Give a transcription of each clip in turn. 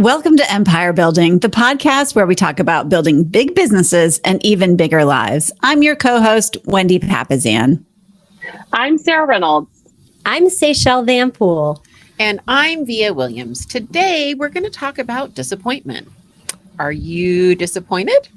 Welcome to Empire Building, the podcast where we talk about building big businesses and even bigger lives. I'm your co-host, Wendy Papazan. I'm Sarah Reynolds. I'm Seychelle Van Poel. And I'm Via Williams. Today, we're going to talk about disappointment. Are you disappointed?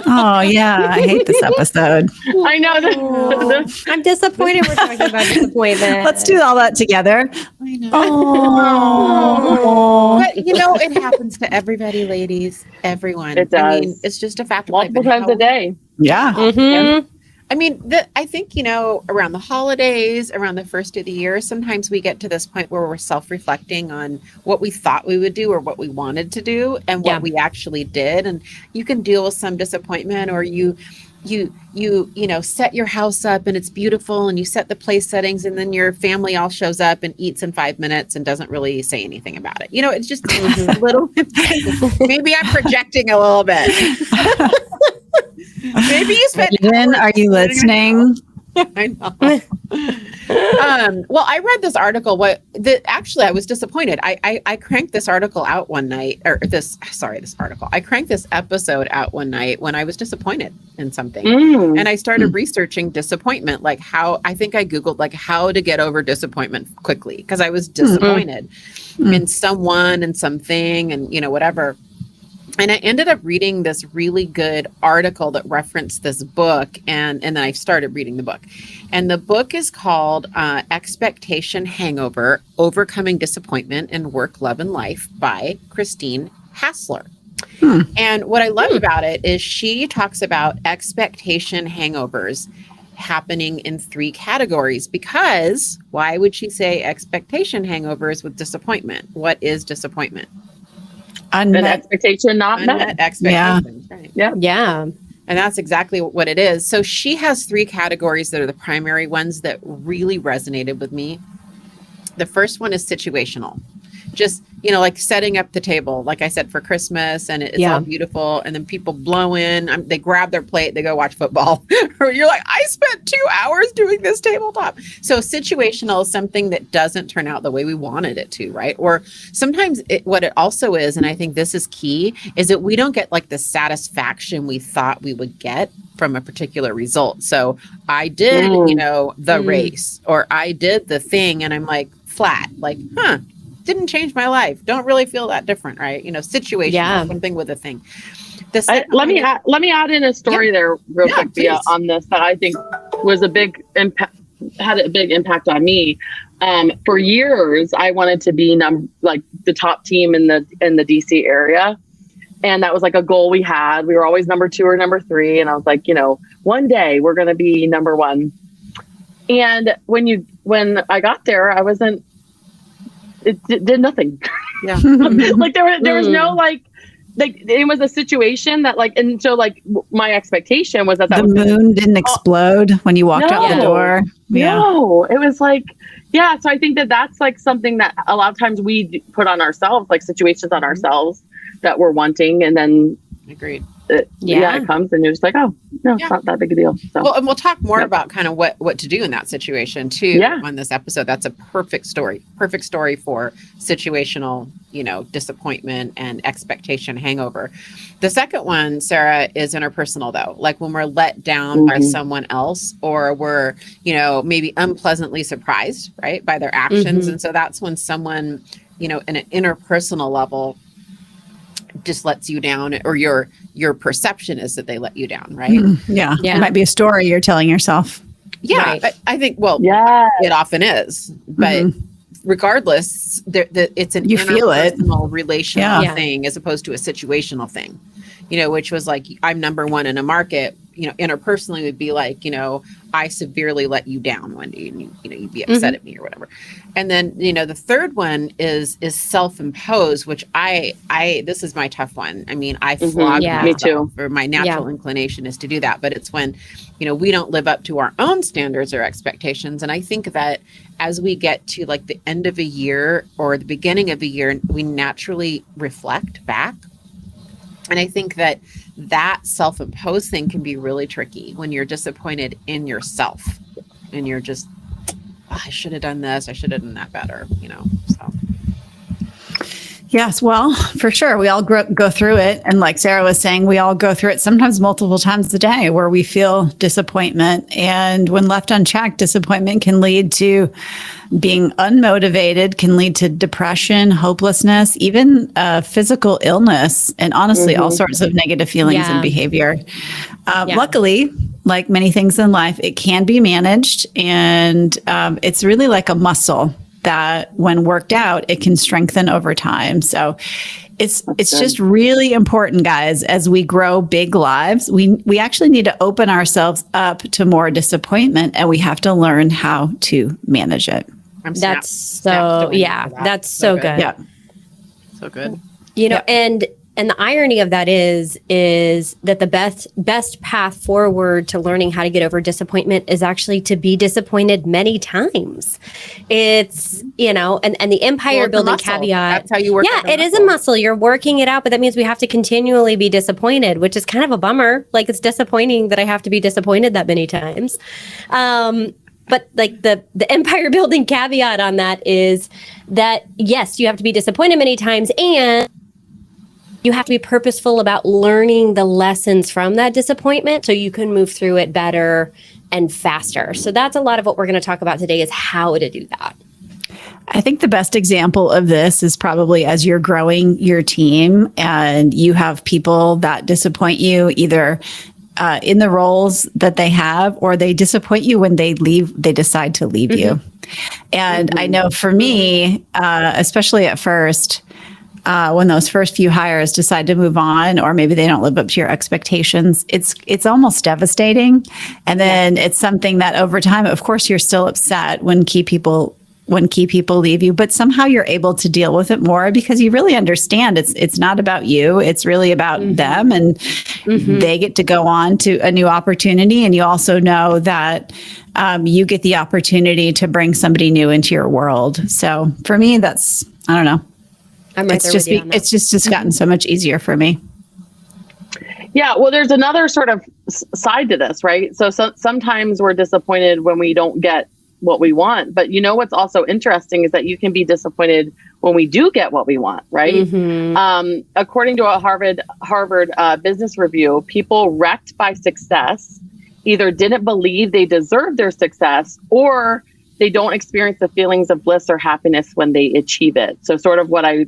Oh, yeah. I hate this episode. I know. I'm disappointed we're talking about disappointment. Let's do all that together. I know. Oh. But, it happens to everybody, ladies. Everyone. It does. I mean, it's just a fact of life. Multiple times a day. Yeah. Mm-hmm. I mean, I think, around the holidays, around the first of the year, sometimes we get to this point where we're self-reflecting on what we thought we would do or what we wanted to do and what we actually did. And you can deal with some disappointment, or you set your house up and it's beautiful and you set the place settings, and then your family all shows up and eats in 5 minutes and doesn't really say anything about it. It's just a little, maybe I'm projecting a little bit. Maybe you spent. Eden, are you listening? I know. Well, I read this article. Actually, I was disappointed. I cranked this article out one night, I cranked this episode out one night when I was disappointed in something, and I started researching disappointment. Like I think I Googled how to get over disappointment quickly, because I was disappointed in someone and something and whatever. And I ended up reading this really good article that referenced this book. And then I started reading the book. And the book is called Expectation Hangover, Overcoming Disappointment in Work, Love, and Life by Christine Hassler. And what I love about it is she talks about expectation hangovers happening in 3 categories. Because why would she say expectation hangovers with disappointment? What is disappointment? An expectation not met. Expectations, right? Yeah. And that's exactly what it is. So she has 3 categories that are the primary ones that really resonated with me. The first one is situational. Just, like setting up the table, like I said, for Christmas, and it's all beautiful. And then people blow in, they grab their plate, they go watch football. Or you're like, I spent 2 hours doing this tabletop. So situational is something that doesn't turn out the way we wanted it to, right? Or sometimes what it also is, and I think this is key, is that we don't get the satisfaction we thought we would get from a particular result. So I did, the race, or I did the thing, and I'm flat, didn't change my life. Don't really feel that different, right? Situation, something with a thing. Let me add in a story there real quick, Via, on this that I think was a big impact, had a big impact on me. For years, I wanted to be the top team in the DC area. And that was a goal we had. We were always number 2 or number 3. And I was one day we're going to be number 1. And when I got there, I wasn't, it did nothing. Yeah. there was no it was a situation that and so my expectation was that the moon didn't explode when you walked out the door. No, it was so I think that's something that a lot of times we put on ourselves, situations on ourselves that we're wanting, and then agreed. It comes and you're just it's not that big a deal. So. Well, and we'll talk more about kind of what to do in that situation too on this episode. That's a perfect story for situational, disappointment and expectation hangover. The second one, Sarah, is interpersonal though. When we're let down by someone else, or we're, maybe unpleasantly surprised, right, by their actions. And so that's when someone, in an interpersonal level just lets you down, or your perception is that they let you down, right? Yeah. It might be a story you're telling yourself. Yeah. Right. I think, it often is, but regardless, it's an interpersonal relational thing as opposed to a situational thing, which was I'm number 1 in a market, interpersonally would be I severely let you down, Wendy, and you'd be upset at me or whatever. And then, the third one is self-imposed, which this is my tough one. I mean, I flog myself, me too. or my natural inclination is to do that. But it's when, we don't live up to our own standards or expectations. And I think that as we get to the end of a year or the beginning of a year, we naturally reflect back. And I think that self-imposed thing can be really tricky when you're disappointed in yourself and you're just, I should have done this, I should have done that better, so. Yes, well, for sure. We all go through it. And like Sarah was saying, we all go through it sometimes multiple times a day where we feel disappointment. And when left unchecked, disappointment can lead to being unmotivated, can lead to depression, hopelessness, even physical illness, and honestly, all sorts of negative feelings and behavior. Luckily, like many things in life, it can be managed. And it's really like a muscle that when worked out, it can strengthen over time. So it's just really important, guys, as we grow big lives, we actually need to open ourselves up to more disappointment, and we have to learn how to manage it. That's so good. Yeah. So good. You know, and the irony of that is that the best path forward to learning how to get over disappointment is actually to be disappointed many times. It's, and the empire building caveat. That's how you work. Yeah, it is a muscle. You're working it out, but that means we have to continually be disappointed, which is kind of a bummer. Like, it's disappointing that I have to be disappointed that many times. But like the empire building caveat on that is that, yes, you have to be disappointed many times, and you have to be purposeful about learning the lessons from that disappointment so you can move through it better and faster. So that's a lot of what we're going to talk about today, is how to do that. I think the best example of this is probably as you're growing your team and you have people that disappoint you either in the roles that they have, or they disappoint you when they decide to leave you. And I know for me, especially at first, when those first few hires decide to move on, or maybe they don't live up to your expectations, it's almost devastating. And then it's something that over time, of course, you're still upset when key people leave you, but somehow you're able to deal with it more because you really understand it's not about you. It's really about them, and they get to go on to a new opportunity. And you also know that you get the opportunity to bring somebody new into your world. So for me, that's, I don't know. I'm right there with you on that. It's just gotten so much easier for me. Yeah, well, there's another sort of side to this, right? So sometimes we're disappointed when we don't get what we want. But what's also interesting is that you can be disappointed when we do get what we want, right? According to a Harvard Business Review, people wrecked by success either didn't believe they deserved their success, or they don't experience the feelings of bliss or happiness when they achieve it. So sort of what I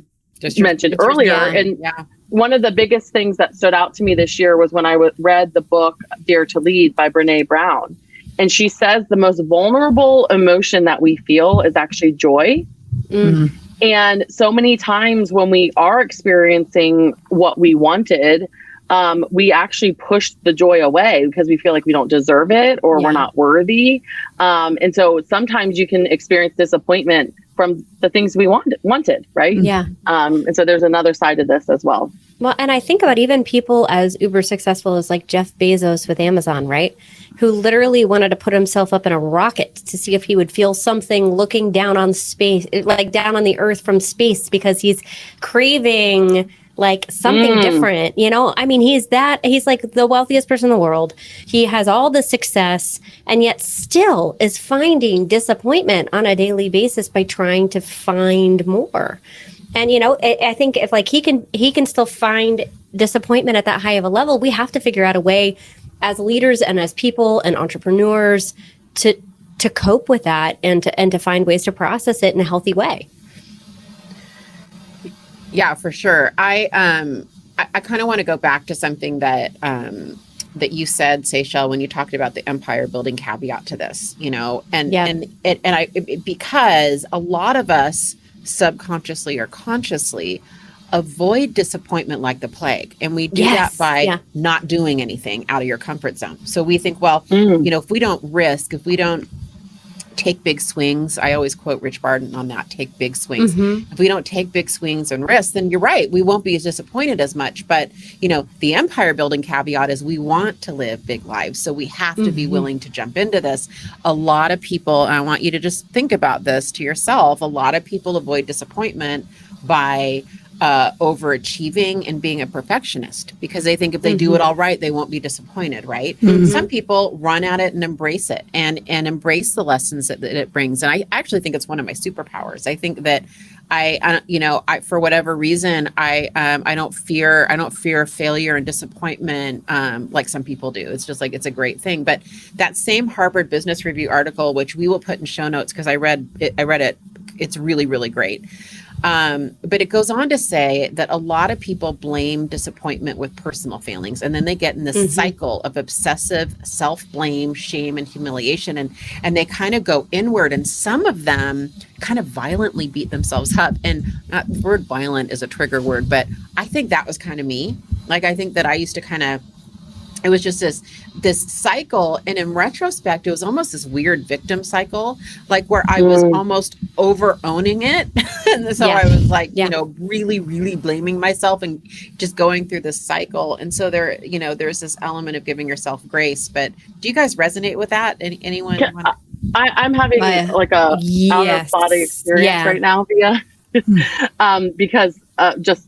mentioned earlier. And one of the biggest things that stood out to me this year was when I read the book Dare to Lead by Brene Brown. And she says the most vulnerable emotion that we feel is actually joy. And so many times when we are experiencing what we wanted, we actually push the joy away because we feel like we don't deserve it, or we're not worthy. And so sometimes you can experience disappointment from the things we wanted, right? Yeah. And so there's another side to this as well. Well, and I think about even people as uber successful as like Jeff Bezos with Amazon, right? Who literally wanted to put himself up in a rocket to see if he would feel something looking down on space, like down on the earth from space, because he's craving like something different, I mean, he's like the wealthiest person in the world. He has all the success, and yet still is finding disappointment on a daily basis by trying to find more. And, I think if like he can still find disappointment at that high of a level, we have to figure out a way as leaders and as people and entrepreneurs to cope with that and to find ways to process it in a healthy way. Yeah, for sure. I kind of want to go back to something that you said, Seychelle, when you talked about the empire building caveat to this, because a lot of us subconsciously or consciously avoid disappointment like the plague. And we do that by not doing anything out of your comfort zone. So we think, well, if we don't risk, if we don't take big swings, I always quote Rich Barton on that, take big swings. If we don't take big swings and risk, then you're right, we won't be as disappointed as much. But, the empire building caveat is we want to live big lives. So we have to be willing to jump into this. A lot of people, and I want you to just think about this to yourself, a lot of people avoid disappointment by overachieving and being a perfectionist, because they think if they do it all right, they won't be disappointed, right? Some people run at it and embrace it and embrace the lessons that it brings. And I actually think it's one of my superpowers. I think that I for whatever reason, I don't fear failure and disappointment like some people do. It's just like, it's a great thing. But that same Harvard Business Review article, which we will put in show notes because I read it. It's really, really great. But it goes on to say that a lot of people blame disappointment with personal failings, and then they get in this cycle of obsessive self-blame, shame, and humiliation, and they kind of go inward, and some of them kind of violently beat themselves up. And the word violent is a trigger word, but I think that was kind of me. Like, I think that I used to kind of, it was just this cycle. And in retrospect, it was almost this weird victim cycle, like where I was almost over owning it. And so I was like, really, really blaming myself and just going through this cycle. And so there's this element of giving yourself grace. But do you guys resonate with that? Anyone? I'm having like a out of body experience right now, Via, because just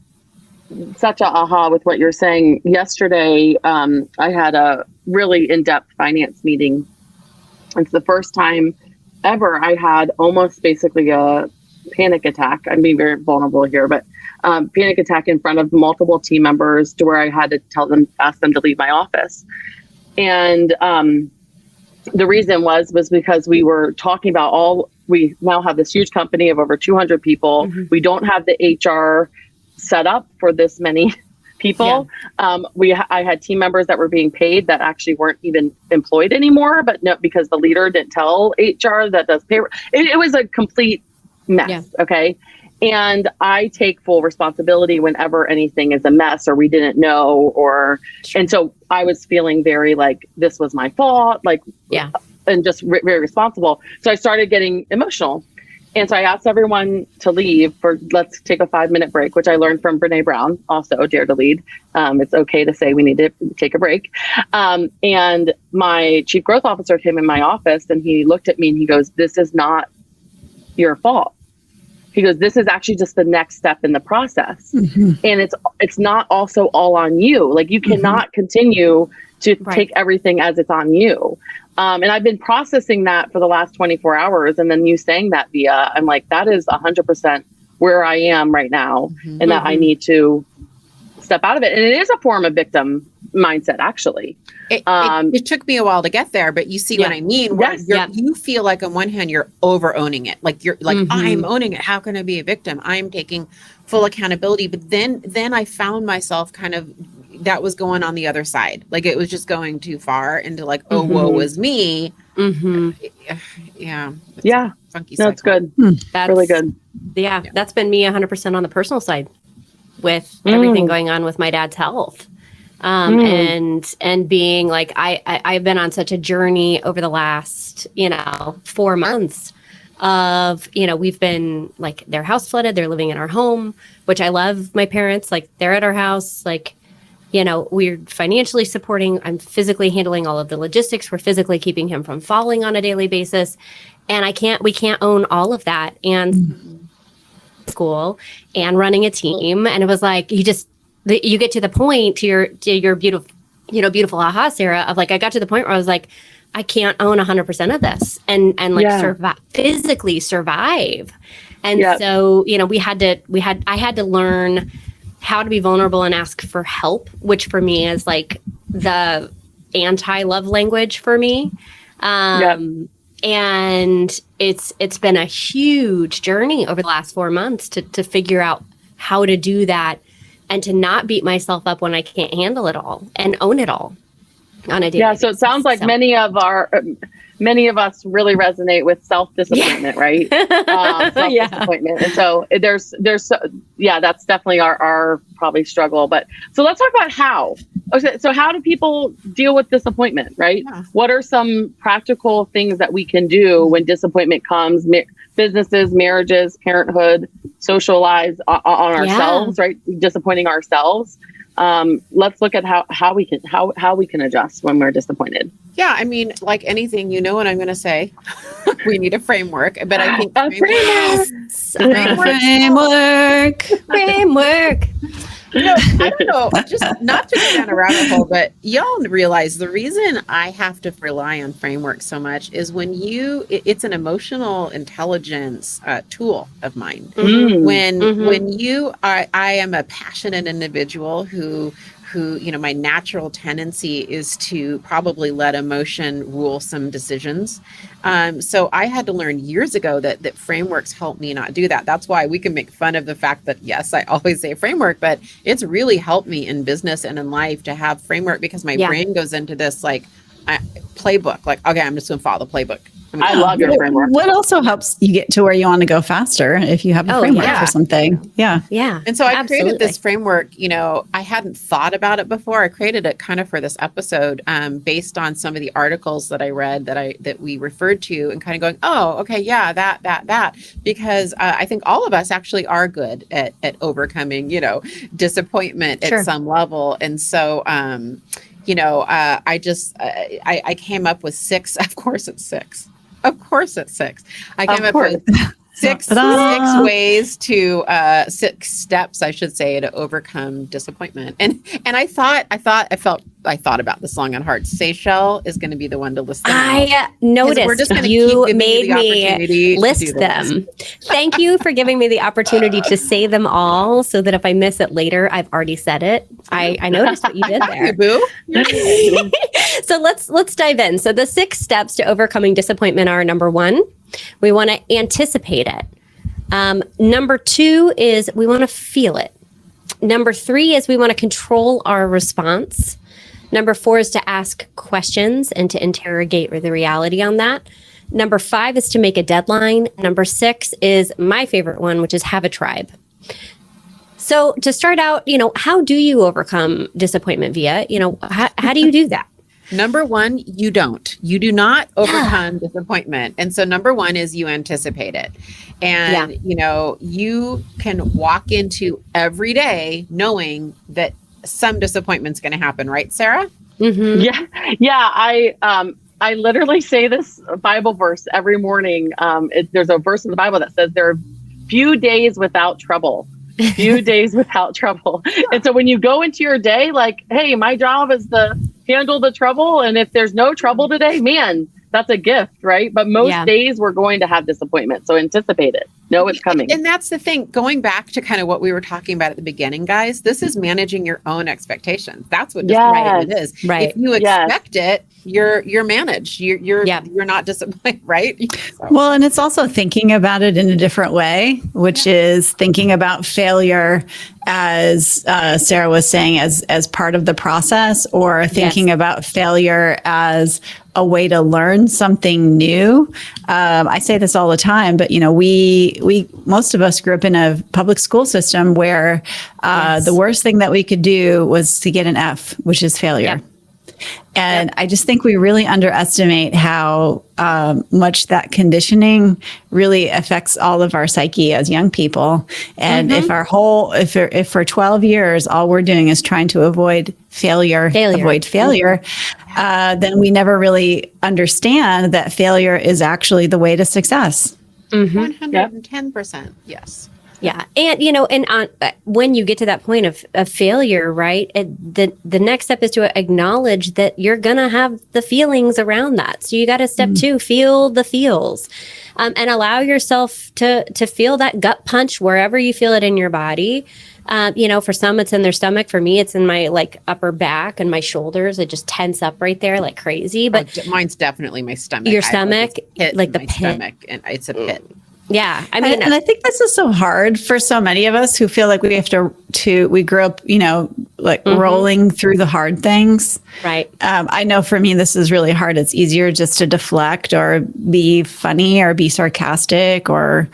such a aha with what you're saying. Yesterday, I had a really in-depth finance meeting. It's the first time ever I had almost basically a panic attack. I'm being very vulnerable here, but panic attack in front of multiple team members to where I had to ask them to leave my office. And the reason was because we were talking about we now have this huge company of over 200 people. We don't have the HR set up for this many people. I had team members that were being paid that actually weren't even employed anymore, but no, because the leader didn't tell HR that does payroll. It was a complete mess. Okay. And I take full responsibility whenever anything is a mess or we didn't know, and so I was feeling very like this was my fault, and just very responsible. So I started getting emotional. And so I asked everyone to leave let's take a 5-minute break, which I learned from Brene Brown, also Dare to Lead. It's okay to say we need to take a break. And my chief growth officer came in my office and he looked at me and he goes, "This is not your fault." He goes, "This is actually just the next step in the process. And it's not also all on you. Like you cannot continue to take everything as it's on you." And I've been processing that for the last 24 hours. And then you saying that, Via, I'm like, that is 100% where I am right now. And that I need to step out of it. And it is a form of victim mindset, actually. It took me a while to get there, but you see what I mean? You feel like on one hand, you're over owning it. Like you're like, I'm owning it. How can I be a victim? I'm taking full accountability. But then I found myself kind of, that was going on the other side. Like it was just going too far into like, oh, woe was me. Yeah. Funky cycle. That's good. That's really good. Yeah. That's been me 100% on the personal side with everything going on with my dad's health. And being like, I've been on such a journey over the last, 4 months of, we've been like, their house flooded, they're living in our home, which I love my parents, like they're at our house, like, we're financially supporting, I'm physically handling all of the logistics. We're physically keeping him from falling on a daily basis. And we can't own all of that. And school and running a team. And it was like, you get to the point to your beautiful aha, Sarah, of like, I got to the point where I was like, I can't own 100% of this and physically survive. And so, I had to learn how to be vulnerable and ask for help, which for me is like the anti-love language for me. And it's been a huge journey over the last 4 months to figure out how to do that and to not beat myself up when I can't handle it all and own it all on a daily basis. So it sounds like many of us really resonate with self-disappointment, right? Self-disappointment. And so that's definitely our probably struggle. But so let's talk about how. Okay, so how do people deal with disappointment, right? Yeah. What are some practical things that we can do when disappointment comes? Businesses, marriages, parenthood, social lives on ourselves, right? Disappointing ourselves. Let's look at how we can adjust when we're disappointed. Yeah, I mean, like anything, what I'm going to say. We need a framework, but I think framework. I don't know, just not to go down a rabbit hole, but y'all realize the reason I have to rely on framework so much is when it's an emotional intelligence tool of mine. I am a passionate individual who, my natural tendency is to probably let emotion rule some decisions. So I had to learn years ago that frameworks help me not do that. That's why we can make fun of the fact that, yes, I always say framework, but it's really helped me in business and in life to have framework, because my brain goes into this playbook, okay, I'm just going to follow the playbook. I love your framework. What also helps you get to where you want to go faster if you have a framework for something. Yeah. Yeah. And so I created this framework, I hadn't thought about it before. I created it kind of for this episode, based on some of the articles that I read that we referred to, and kind of going, oh, okay, yeah, that, because I think all of us actually are good at overcoming, disappointment at some level. And so, I came up with 6. Of course it's 6. I came up with six ways to 6 steps, I should say, to overcome disappointment. And I thought about this long and hard. Seychelle is going to be the one to list them. I noticed we're just you made me list them. Thank you for giving me the opportunity to say them all, so that if I miss it later, I've already said it. I noticed what you did there. Boo. So let's dive in. So the 6 steps to overcoming disappointment are: number 1, we want to anticipate it. Number 2 is we want to feel it. Number 3 is we want to control our response. Number 4 is to ask questions and to interrogate the reality on that. Number 5 is to make a deadline. Number 6 is my favorite one, which is have a tribe. So to start out, how do you overcome disappointment, Via? How do you do that? Number 1, you do not overcome disappointment. And so number 1 is you anticipate it. And, you can walk into every day knowing that some disappointment's going to happen. Right, Sarah? Mm-hmm. Yeah. I literally say this Bible verse every morning. There's a verse in the Bible that says there are few days without trouble. And so when you go into your day, hey, my job is to handle the trouble. And if there's no trouble today, man, that's a gift, right? But most days we're going to have disappointment. So anticipate it. Know it's coming. And that's the thing, going back to kind of what we were talking about at the beginning, guys, this is managing your own expectations. That's what disappointment is. Right. If you expect it, you're managed. You're not disappointed, right? So. Well, and it's also thinking about it in a different way, which is thinking about failure as Sarah was saying, as part of the process, or thinking about failure as a way to learn something new. I say this all the time, but we most of us grew up in a public school system where the worst thing that we could do was to get an F, which is failure. And I just think we really underestimate how much that conditioning really affects all of our psyche as young people. And if for 12 years, all we're doing is trying to avoid failure, then we never really understand that failure is actually the way to success. 110%. Yes. Yeah. And, when you get to that point of failure, right, the next step is to acknowledge that you're going to have the feelings around that. So you got to step 2, feel the feels, and allow yourself to feel that gut punch wherever you feel it in your body. For some, it's in their stomach. For me, it's in my upper back and my shoulders. It just tense up right there like crazy. But mine's definitely my stomach. Your stomach, the pit. Stomach, and it's a pit. Yeah. And I think this is so hard for so many of us who feel like we have we grew up, rolling through the hard things. Right. I know for me, this is really hard. It's easier just to deflect or be funny or be sarcastic or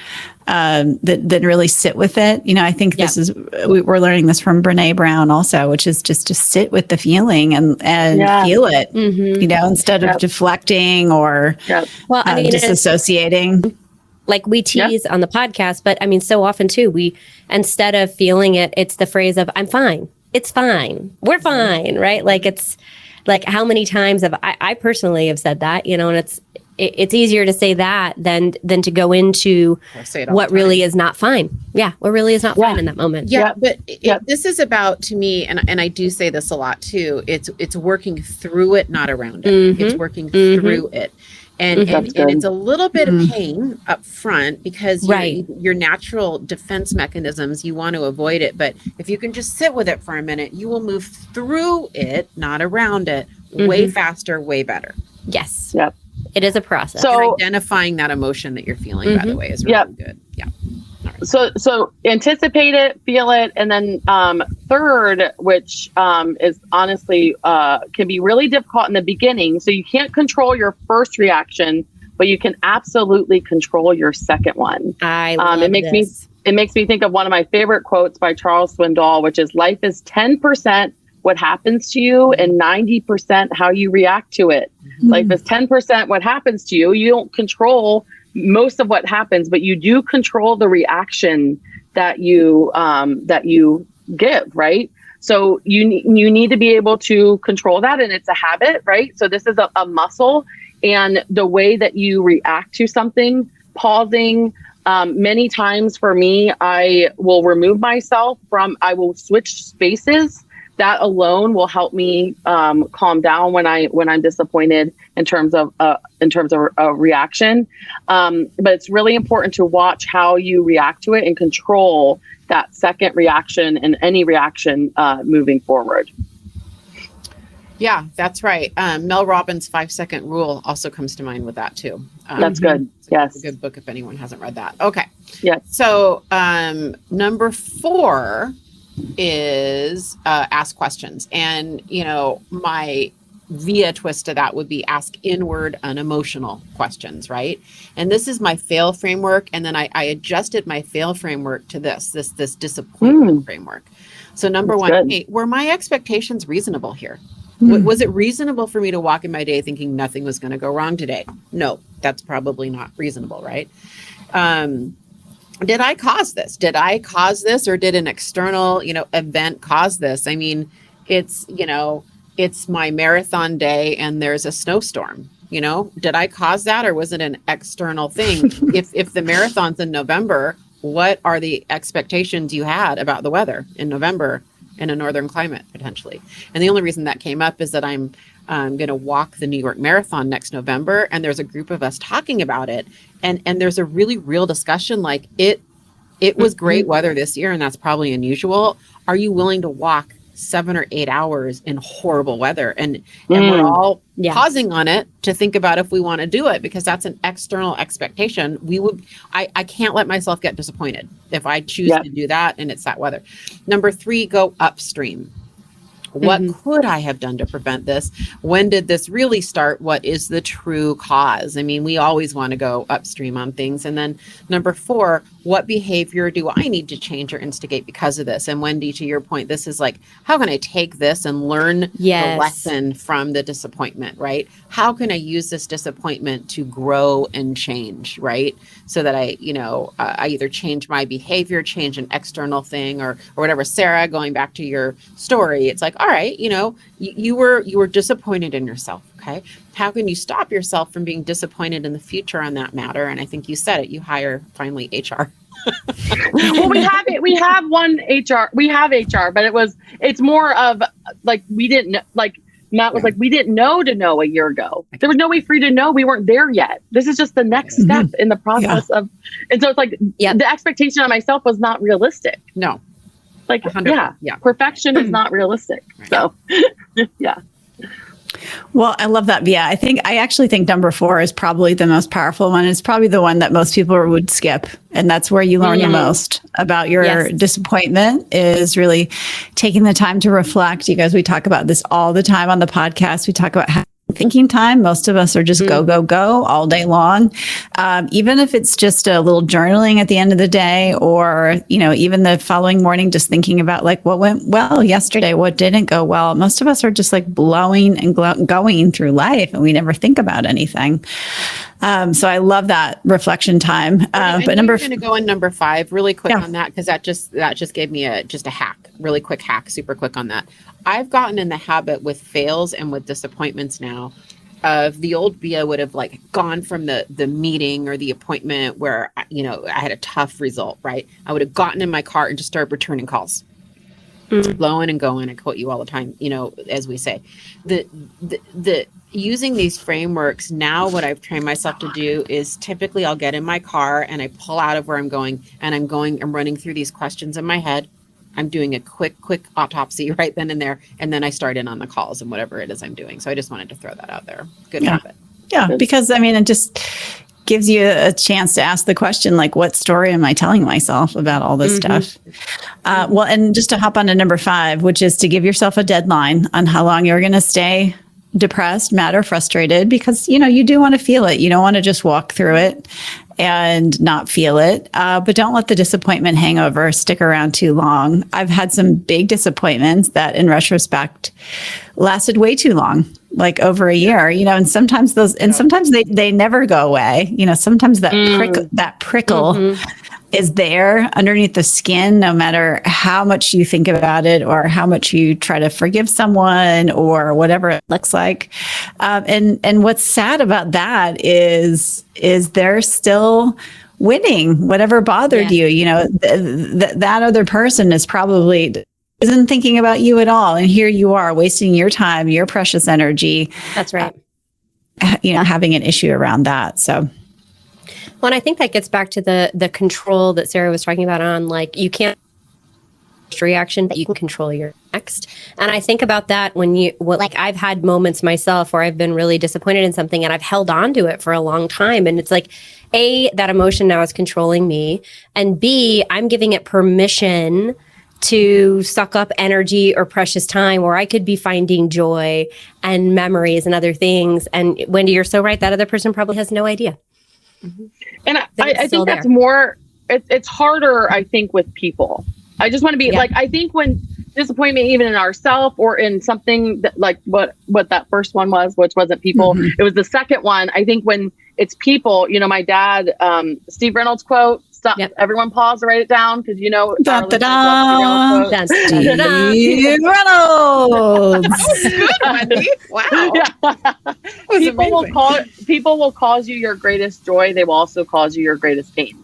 than really sit with it. I think this is, we're learning this from Brene Brown also, which is just to sit with the feeling and feel it, instead of deflecting or disassociating. Like we tease on the podcast, but so often too, we, instead of feeling it, it's the phrase of, I'm fine. It's fine. We're fine. Right. It's how many times have I personally have said that, and it's easier to say that than to go into what really is not fine. Yeah, what really is not fine in that moment. Yeah, but this is about, to me, and I do say this a lot too. It's working through it, not around it. It's working through it. And it's a little bit of pain up front because your natural defense mechanisms, you want to avoid it. But if you can just sit with it for a minute, you will move through it, not around it, way faster, way better. Yes. Yep. It is a process. So identifying that emotion that you're feeling, by the way, is really good. Yeah. So anticipate it, feel it, and then third, which is honestly can be really difficult in the beginning. So you can't control your first reaction, but you can absolutely control your second one. It makes me think of one of my favorite quotes by Charles Swindoll, which is, "Life is 10% what happens to you and 90% how you react to it." Life is 10% what happens to you. You don't control most of what happens, but you do control the reaction that you give, right? So you need to be able to control that, and it's a habit, right? So this is a muscle, and the way that you react to something, pausing. Many times for me, I will remove myself I will switch spaces. That alone will help me calm down when I'm disappointed in terms of a reaction. But it's really important to watch how you react to it and control that second reaction and any reaction moving forward. Yeah, that's right. Mel Robbins' 5-second rule also comes to mind with that too. That's good. Yes. It's a good book if anyone hasn't read that. Okay. Yes. So number 4 is ask questions. And, my via twist to that would be ask inward, unemotional questions, right? And this is my fail framework. And then I adjusted my fail framework to this disappointment framework. So number That's 1, good. hey, were my expectations reasonable here? Was it reasonable for me to walk in my day thinking nothing was going to go wrong today? No, that's probably not reasonable, right? Did I cause this? Or did an external, event cause this? I mean, it's my marathon day and there's a snowstorm, did I cause that, or was it an external thing? If the marathon's in November, what are the expectations you had about the weather in November in a northern climate potentially? And the only reason that came up is that I'm going to walk the New York Marathon next November, and there's a group of us talking about it, and there's a really real discussion, like it was great weather this year, and that's probably unusual. Are you willing to walk 7 or 8 hours in horrible weather? And we're all pausing on it to think about if we want to do it, because that's an external expectation. I can't let myself get disappointed if I choose to do that and it's that weather. Number 3, go upstream. What could I have done to prevent this? When did this really start? What is the true cause? I mean, we always want to go upstream on things. And then number 4, what behavior do I need to change or instigate because of this? And Wendy, to your point, this is like, how can I take this and learn the lesson from the disappointment, right? How can I use this disappointment to grow and change, right? So that I either change my behavior, change an external thing or whatever. Sarah, going back to your story, it's like, all right, you were disappointed in yourself. Okay. How can you stop yourself from being disappointed in the future on that matter? And I think you said it, you hire finally HR. Well, we have it. We have one HR. We have HR, but it's more of like, we didn't like, Matt was like, we didn't know to know a year ago. There was no way for you to know. We weren't there yet. This is just the next step in the process of, and so it's like the expectation on myself was not realistic. No. Like, perfection is not realistic. Right. So, yeah. Well, I love that. Yeah, I actually think number 4 is probably the most powerful one. It's probably the one that most people would skip. And that's where you learn the most about your disappointment, is really taking the time to reflect. You guys, we talk about this all the time on the podcast. We talk about thinking time. Most of us are just go all day long. Even if it's just a little journaling at the end of the day, or, even the following morning, just thinking about like what went well yesterday, what didn't go well. Most of us are just like blowing and going through life, and we never think about anything. So I love that reflection time. But I'm going to go on number 5 really quick on that, because that just gave me a hack, really quick hack, super quick on that. I've gotten in the habit with fails and with disappointments now of the old Bia would have like gone from the meeting or the appointment where, you know, I had a tough result, right? I would have gotten in my car and just started returning calls. Blowing and going. I quote you all the time, you know, as we say, the using these frameworks now, what I've trained myself to do is typically I'll get in my car and I pull out of where I'm going and I'm running through these questions in my head. I'm doing a quick autopsy right then and there. And then I start in on the calls and whatever it is I'm doing. So I just wanted to throw that out there. Good habit. Yeah. Because I mean, it just gives you a chance to ask the question, like, what story am I telling myself about all this stuff? Well, and just to hop on to number 5, which is to give yourself a deadline on how long you're going to stay depressed, mad, or frustrated, because, you know, you do want to feel it. You don't want to just walk through it and not feel it. But don't let the disappointment hangover stick around too long. I've had some big disappointments that in retrospect lasted way too long, like over a year, you know, and sometimes sometimes they never go away. You know, sometimes that prickle is there underneath the skin, no matter how much you think about it or how much you try to forgive someone or whatever it looks like. And what's sad about that is they're still winning whatever bothered you. You know, that other person isn't thinking about you at all. And here you are wasting your time, your precious energy. That's right. You know, having an issue around that. So. Well, and I think that gets back to the control that Sarah was talking about on, like, you can't reaction that you can control your next. And I think about that when like, I've had moments myself where I've been really disappointed in something and I've held on to it for a long time. And it's like, A, that emotion now is controlling me. And B, I'm giving it permission to suck up energy or precious time where I could be finding joy and memories and other things. And Wendy, you're so right. That other person probably has no idea. And I think that's more, it's harder, I think, with people. I just want to be like, I think when disappointment, even in ourselves or in something that, like what that first one was, which wasn't people, it was the second one. I think when it's people, you know, my dad, Steve Reynolds quote, stop, everyone pause to write it down. Cause you know, Steve Reynolds. That was good, Wendy. Wow. Yeah. People will cause you your greatest joy. They will also cause you your greatest pain.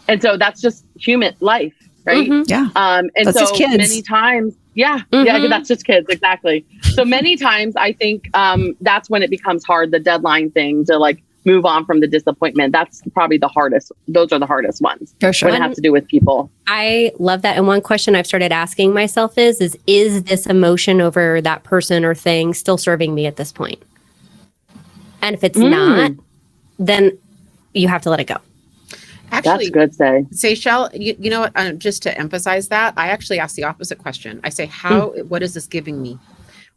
And so that's just human life, right? Yeah. And that's so just kids. Many times, that's just kids. Exactly. So many times I think that's when it becomes hard, the deadline thing, to like move on from the disappointment. That's probably the hardest. Those are the hardest ones. For sure. When it has to do with people. I love that. And one question I've started asking myself is this emotion over that person or thing still serving me at this point? And if it's not, then you have to let it go. Actually, that's good. Seychelle, you know what? Just to emphasize that, I actually ask the opposite question. I say, what is this giving me?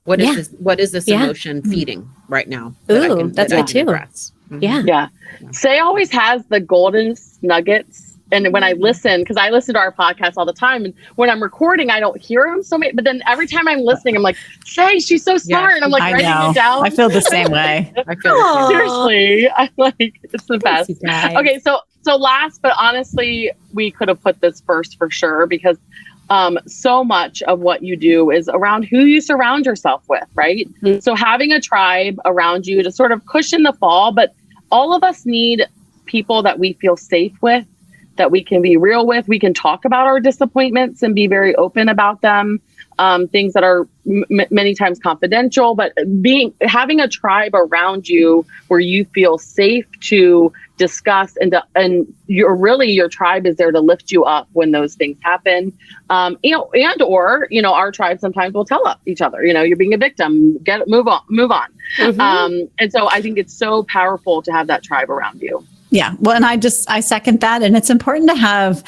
What is this emotion feeding right now? Ooh, that's good too. Yeah. Say always has the golden nuggets. And when I listen, because I listen to our podcast all the time, and when I'm recording, I don't hear them so many. But then every time I'm listening, I'm like, "Say, she's so smart," and I'm like writing it down. I feel the same way. Seriously, I like it's the best. Okay, so last, but honestly, we could have put this first for sure, because so much of what you do is around who you surround yourself with, right? So having a tribe around you to sort of cushion the fall, but all of us need people that we feel safe with, that we can be real with. We can talk about our disappointments and be very open about them. Things that are many times confidential, but having a tribe around you where you feel safe to discuss and your tribe is there to lift you up when those things happen. Our tribe sometimes will tell each other, you're being a victim, move on. And so I think it's so powerful to have that tribe around you. Yeah. Well, and I second that. And it's important to have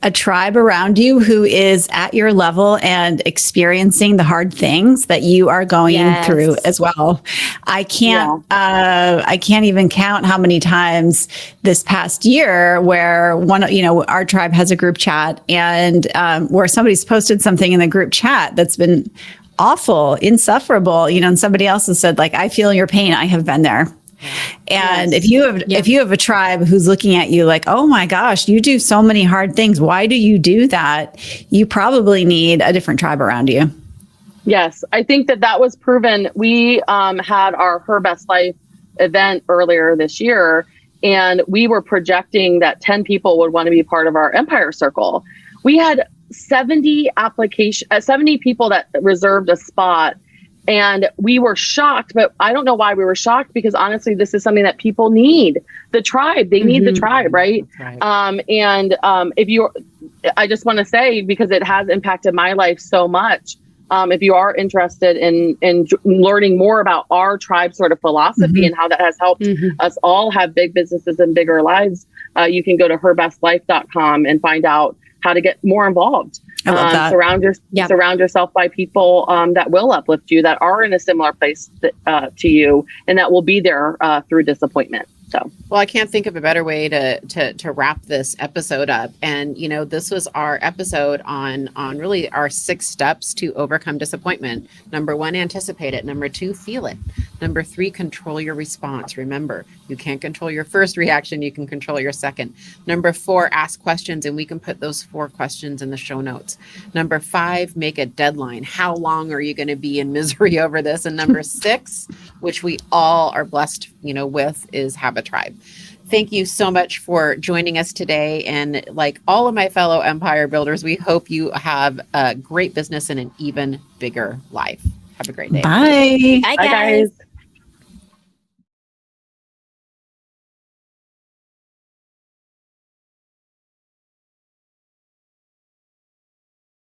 a tribe around you who is at your level and experiencing the hard things that you are going through as well. I can't even count how many times this past year where our tribe has a group chat and where somebody's posted something in the group chat that's been awful, insufferable, and somebody else has said, like, I feel your pain. I have been there. And if you have a tribe who's looking at you like, oh my gosh, you do so many hard things, why do you do that? You probably need a different tribe around you. Yes, I think that was proven. We had our Her Best Life event earlier this year, and we were projecting that 10 people would want to be part of our Empire Circle. We had 70 people that reserved a spot, and we were shocked. But I don't know why we were shocked, because honestly, this is something that people need. The tribe, they need the tribe, right? I just want to say, because it has impacted my life so much. If you are interested in learning more about our tribe sort of philosophy and how that has helped us all have big businesses and bigger lives, you can go to herbestlife.com and find out how to get more involved. I love that. Surround yourself by people that will uplift you, that are in a similar place to you, and that will be there through disappointment. So, well, I can't think of a better way to wrap this episode up. And, this was our episode on really our 6 steps to overcome disappointment. Number 1, anticipate it. Number 2, feel it. Number 3, control your response. Remember, you can't control your first reaction. You can control your second. Number 4, ask questions. And we can put those 4 questions in the show notes. Number 5, make a deadline. How long are you going to be in misery over this? And number 6, which we all are blessed, with, is have a tribe. Thank you so much for joining us today. And like all of my fellow Empire Builders, we hope you have a great business and an even bigger life. Have a great day. Bye. Bye, Bye, guys. guys.